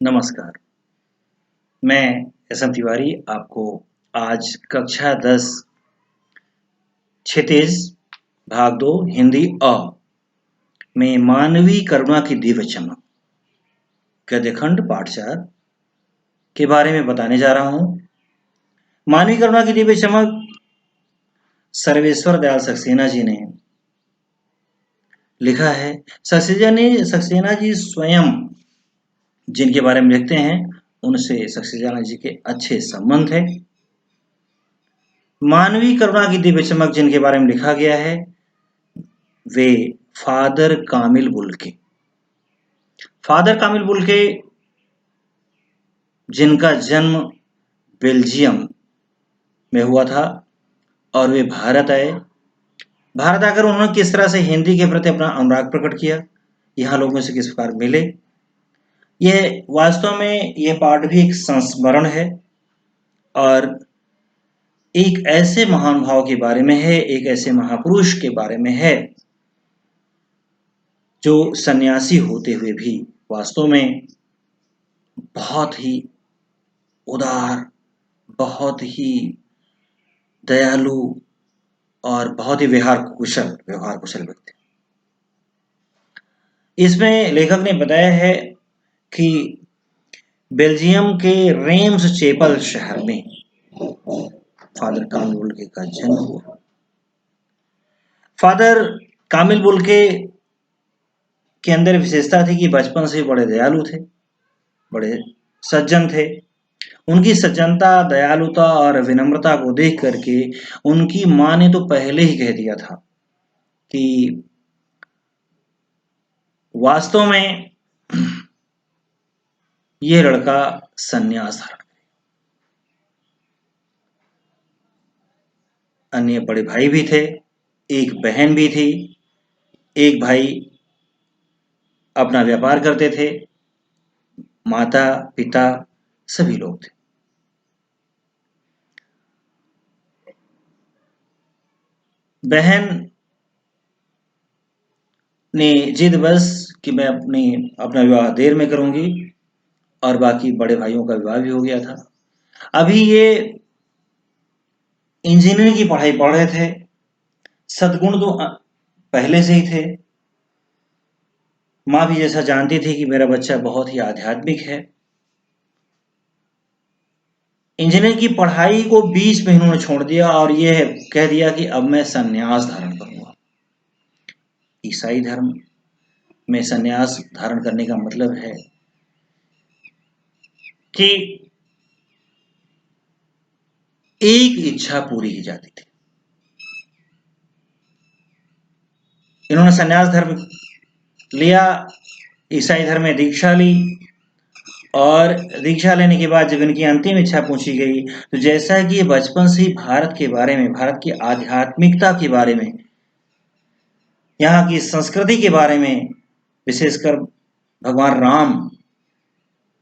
नमस्कार, मैं एस.एम. तिवारी आपको आज कक्षा 10 क्षितिज भाग 2 हिंदी अ में मानवीय करुणा की दिव्य चमक गद्यखंड पाठ 4 के बारे में बताने जा रहा हूँ। मानवीय करुणा की दिव्य चमक सर्वेश्वर दयाल सक्सेना जी ने लिखा है। सक्सेना जी स्वयं जिनके बारे में लिखते हैं उनसे सक्सेना जी के अच्छे संबंध है। मानवीय करुणा की दिव्य चमक जिनके बारे में लिखा गया है वे Father Camille Bulcke. Father Camille Bulcke जिनका जन्म बेल्जियम में हुआ था और वे भारत आए। भारत आकर उन्होंने किस तरह से हिंदी के प्रति अपना अनुराग प्रकट किया, यहाँ लोगों से किस प्रकार मिले, यह वास्तव में यह पाठ भी एक संस्मरण है और एक ऐसे महान भाव के बारे में है, एक ऐसे महापुरुष के बारे में है जो सन्यासी होते हुए भी वास्तव में बहुत ही उदार, बहुत ही दयालु और बहुत ही व्यवहार कुशल व्यक्ति। इसमें लेखक ने बताया है कि बेल्जियम के रेम्स चेपल शहर में फादर कामिल बुल्के का जन्म हुआ। फादर कामिल बुल्के के अंदर विशेषता थी कि बचपन से बड़े दयालु थे, बड़े सज्जन थे। उनकी सज्जनता, दयालुता और विनम्रता को देख करके उनकी माँ ने तो पहले ही कह दिया था कि वास्तव में ये लड़का सन्यास धारण करेगा। अन्य बड़े भाई भी थे, एक बहन भी थी, एक भाई अपना व्यापार करते थे, माता पिता सभी लोग थे। बहन ने जिद बस कि मैं अपना विवाह देर में करूंगी और बाकी बड़े भाइयों का विवाह भी हो गया था। अभी ये इंजीनियरिंग की पढ़ाई पढ़ रहे थे। सद्गुण तो पहले से ही थे। माँ भी जैसा जानती थी कि मेरा बच्चा बहुत ही आध्यात्मिक है। इंजीनियरिंग की पढ़ाई को बीच में इन्होंने छोड़ दिया और यह कह दिया कि अब मैं संन्यास धारण करूंगा। ईसाई धर्म में संन्यास धारण करने का मतलब है कि एक इच्छा पूरी की जाती थी। इन्होंने संन्यास धर्म लिया, ईसाई धर्म में दीक्षा ली और दीक्षा लेने के बाद जब इनकी अंतिम इच्छा पूछी गई तो जैसा कि ये बचपन से ही भारत के बारे में, भारत की आध्यात्मिकता के बारे में, यहाँ की संस्कृति के बारे में, विशेषकर भगवान राम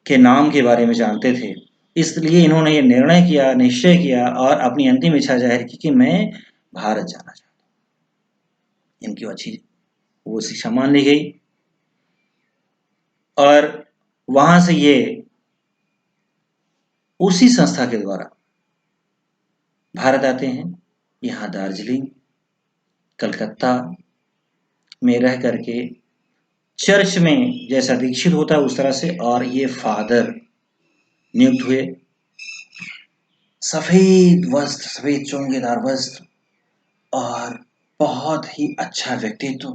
के नाम के बारे में जानते थे, इसलिए इन्होंने ये निर्णय किया, निश्चय किया और अपनी अंतिम इच्छा जाहिर की कि मैं भारत जाना चाहता हूँ। इनकी अच्छी वो शिक्षा मान ली गई और वहां से ये उसी संस्था के द्वारा भारत आते हैं। यहाँ दार्जिलिंग, कलकत्ता में रह करके चर्च में जैसा दीक्षित होता है उस तरह से, और ये फादर नियुक्त हुए। सफेद वस्त्र, सफेद चोंगेदार वस्त्र और बहुत ही अच्छा व्यक्तित्व,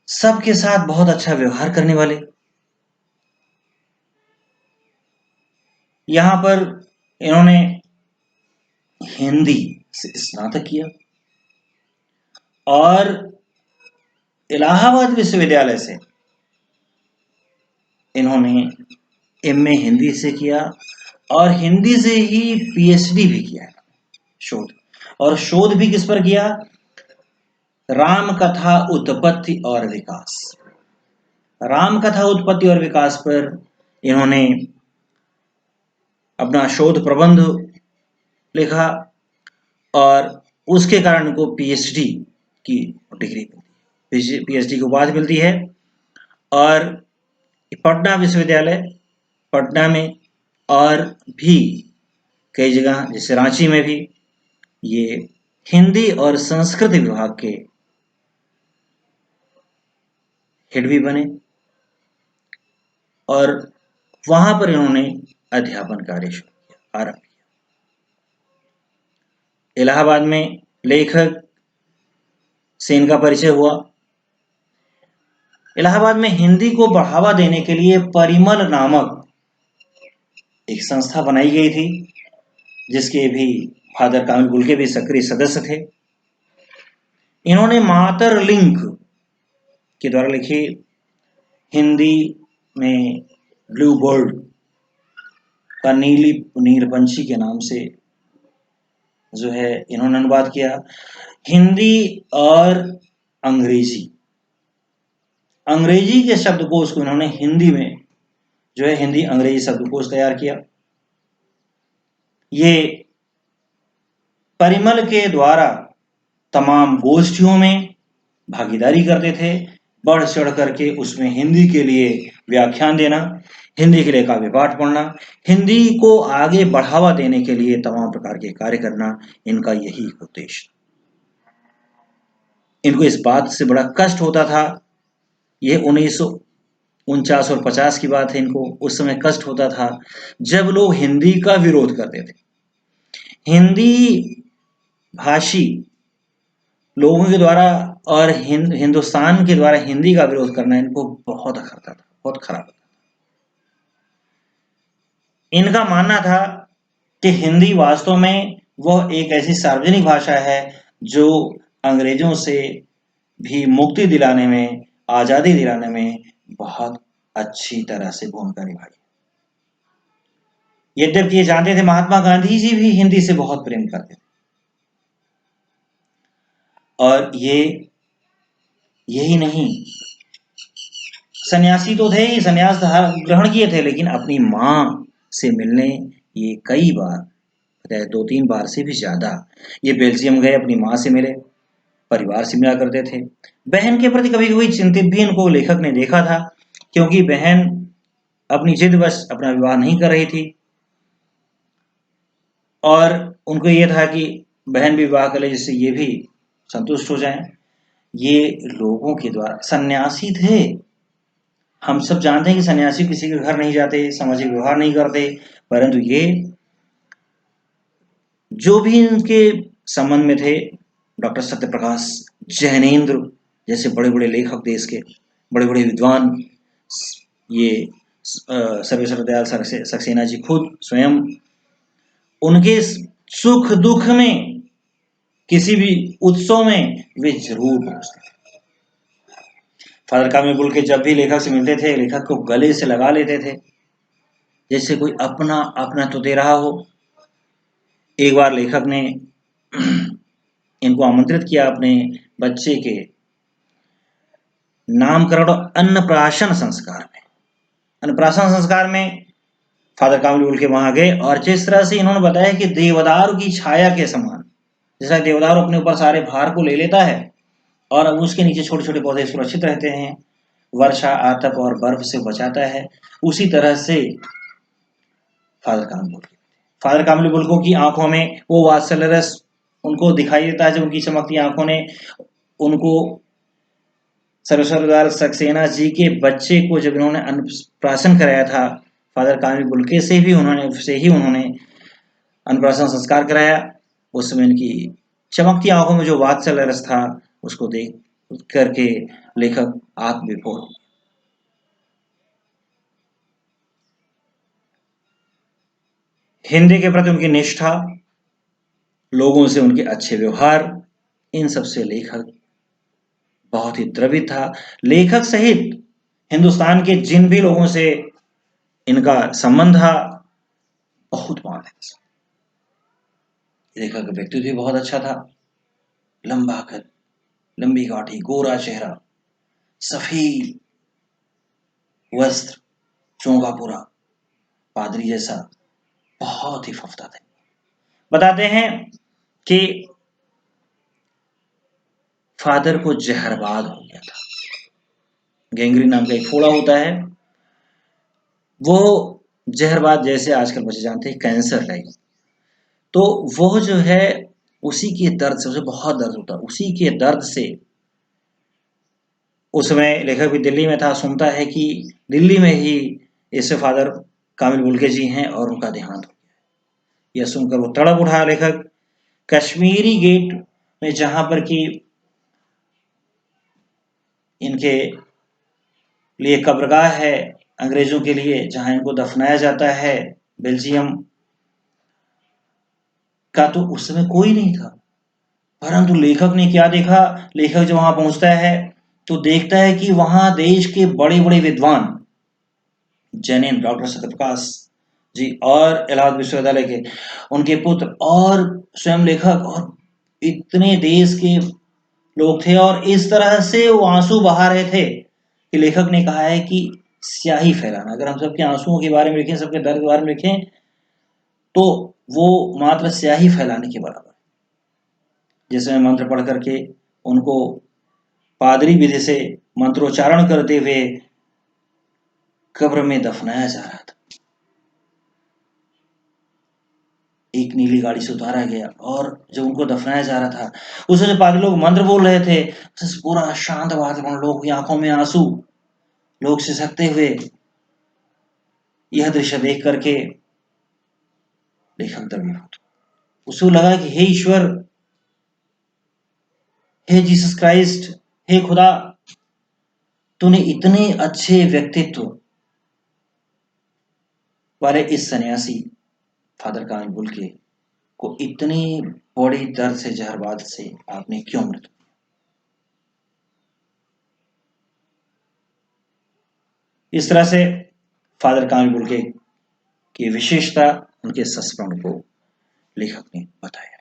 सबके साथ बहुत अच्छा व्यवहार करने वाले। यहाँ पर इन्होंने हिंदी से स्नातक किया और इलाहाबाद विश्वविद्यालय से इन्होंने एमए हिंदी से किया और हिंदी से ही पीएचडी भी किया, शोध। और शोध भी किस पर किया? राम कथा उत्पत्ति और विकास। राम कथा उत्पत्ति और विकास पर इन्होंने अपना शोध प्रबंध लिखा और उसके कारण इनको पीएचडी की डिग्री मिलती है, पीएचडी की उपाधि मिलती है। और पटना विश्वविद्यालय पटना में और भी कई जगह जैसे रांची में भी ये हिंदी और संस्कृत विभाग के हेड भी बने और वहां पर इन्होंने अध्यापन कार्य शुरू किया, आरंभ किया। इलाहाबाद में लेखक से इनका परिचय हुआ। इलाहाबाद में हिंदी को बढ़ावा देने के लिए परिमल नामक एक संस्था बनाई गई थी, जिसके भी फादर कामिल बुल्के भी सक्रिय सदस्य थे। इन्होंने मातर लिंक के द्वारा लिखी हिंदी में ब्लू बर्ड का नीलपंछी के नाम से जो है इन्होंने अनुवाद किया। हिंदी और अंग्रेजी के शब्दकोश को इन्होंने हिंदी में जो है हिंदी अंग्रेजी शब्दकोश तैयार किया। ये परिमल के द्वारा तमाम गोष्ठियों में भागीदारी करते थे, बढ़ चढ़ करके उसमें हिंदी के लिए व्याख्यान देना, हिंदी के लिए काव्य पाठ पढ़ना, हिंदी को आगे बढ़ावा देने के लिए तमाम प्रकार के कार्य करना, इनका यही उद्देश्य। इनको इस बात से बड़ा कष्ट होता था, ये 1949 और 50 की बात है, इनको उस समय कष्ट होता था जब लोग हिंदी का विरोध करते थे। हिंदी भाषी लोगों के द्वारा और हिंदुस्तान के द्वारा हिंदी का विरोध करना इनको बहुत अखरता था, बहुत खराब था। इनका मानना था कि हिंदी वास्तव में वह एक ऐसी सार्वजनिक भाषा है जो अंग्रेजों से भी मुक्ति दिलाने में, आजादी दिलाने में बहुत अच्छी तरह से भूमिका निभाई। यद्यपि ये जानते थे महात्मा गांधी जी भी हिंदी से बहुत प्रेम करते थे और यही नहीं, सन्यासी तो थे ही, सन्यास ग्रहण किए थे, लेकिन अपनी माँ से मिलने ये कई बार, 2-3 बार से भी ज्यादा ये बेल्जियम गए, अपनी माँ से मिले, परिवार से मिला करते थे। बहन के प्रति कभी कभी चिंतित भी इनको लेखक ने देखा था, क्योंकि बहन अपनी जिदवश अपना विवाह नहीं कर रही थी और उनको ये था कि बहन भी विवाह कर ले जिससे ये भी संतुष्ट हो जाएं। ये लोगों के द्वारा, सन्यासी थे, हम सब जानते हैं कि सन्यासी किसी के घर नहीं जाते, सामाजिक व्यवहार नहीं करते, परंतु ये जो भी इनके संबंध में थे, डॉक्टर सत्यप्रकाश जैनेन्द्र जैसे बड़े बड़े लेखक, देश के बड़े बड़े विद्वान, ये सर्वेश्वर दयाल सक्सेना जी खुद स्वयं, उनके सुख दुख में, किसी भी उत्सव में वे जरूर पहुंचते थे। फादर कामिल बुल्के जब भी लेखक से मिलते थे, लेखक को गले से लगा लेते थे जैसे कोई अपना अपना तो दे रहा हो। एक बार लेखक ने इनको आमंत्रित किया अपने बच्चे के नामकरण और अन्नप्राशन संस्कार में। अन्नप्राशन संस्कार में फादर कामिल बुल्के वहां गए और जिस तरह से इन्होंने बताया कि देवदारू की छाया के समान, जैसा देवदारू अपने ऊपर सारे भार को ले लेता है और अब उसके नीचे छोटे छोटे पौधे सुरक्षित रहते हैं, वर्षा, आतप और बर्फ से बचाता है, उसी तरह से फादर कामिल बुल्के की आंखों में वो वात्सल्य रस उनको दिखाई देता है, जब उनकी चमकती आंखों ने उनको सर्वेश्वर दयाल सक्सेना जी के बच्चे को जब इन्होंने अन्नप्राशन कराया था, फादर कामिल बुल्के से ही उन्होंने अन्नप्राशन संस्कार कराया। उस समय इनकी चमकती आंखों में जो वात्सल्य रस था, उसको देख करके लेखक आत्मविभोर। हिंदी के प्रति उनकी निष्ठा, लोगों से उनके अच्छे व्यवहार, इन सब से लेखक बहुत ही द्रवित था। लेखक सहित हिंदुस्तान के जिन भी लोगों से इनका संबंध था, बहुत मान है। लेखक का व्यक्तित्व भी बहुत अच्छा था, लंबा कद, लंबी गाठी, गोरा चेहरा, सफेद वस्त्र, चोंगा पूरा, पादरी जैसा, बहुत ही फफ्ता थे। बताते हैं कि फादर को जहरबाद हो गया था, गैंग्रीन नाम का एक फोड़ा होता है, वो जहरबाद जैसे आजकल बच्चे जानते हैं कैंसर टाइप। तो वो जो है उसी के दर्द से, उसे बहुत दर्द होता है, उसी के दर्द से उस समय लेखक भी दिल्ली में था, सुनता है कि दिल्ली में ही इसके फादर कामिल बुल्के जी हैं और उनका देहांत हो गया। यह सुनकर वो तड़प उठा लेखक। कश्मीरी गेट में जहां पर कि इनके लिए कब्रगाह है अंग्रेजों के लिए, जहां इनको दफनाया जाता है, बेल्जियम का, तो उस समय कोई नहीं था। परंतु लेखक ने क्या देखा, लेखक जब वहां पहुंचता है तो देखता है कि वहां देश के बड़े बड़े विद्वान, जैनिन डॉक्टर सत्यप्रकाश जी और इलाहाबाद विश्वविद्यालय के उनके पुत्र और स्वयं लेखक और इतने देश के लोग थे, और इस तरह से वो आंसू बहा रहे थे कि लेखक ने कहा है कि स्याही फैलाना, अगर हम सबके आंसुओं के बारे में लिखें, सबके दर्द के बारे में लिखें, तो वो मात्र स्याही फैलाने के बराबर। जिसमें मंत्र पढ़ करके उनको पादरी विधि से मंत्रोच्चारण करते हुए कब्र में दफनाया जा रहा था। एक नीली गाड़ी से उतारा गया और जब उनको दफनाया जा रहा था, उसमें जो पादरी लोग मंत्र बोल रहे थे, पूरा शांत वातावरण, लोग की आंखों में आंसू, लोग सिसकते हुए। यह दृश्य देख करके लेखक द्रवीभूत, उसको लगा कि हे ईश्वर, हे जीसस क्राइस्ट, हे खुदा, तूने इतने अच्छे व्यक्तित्व वाले इस सन्यासी फादर कामिल बुल्के को इतनी बड़ी दर्द से, जहरबाद से आपने क्यों मृत्यु। इस तरह से फादर कामिल बुल्के की विशेषता, उनके संस्मरण को लेखक ने बताया।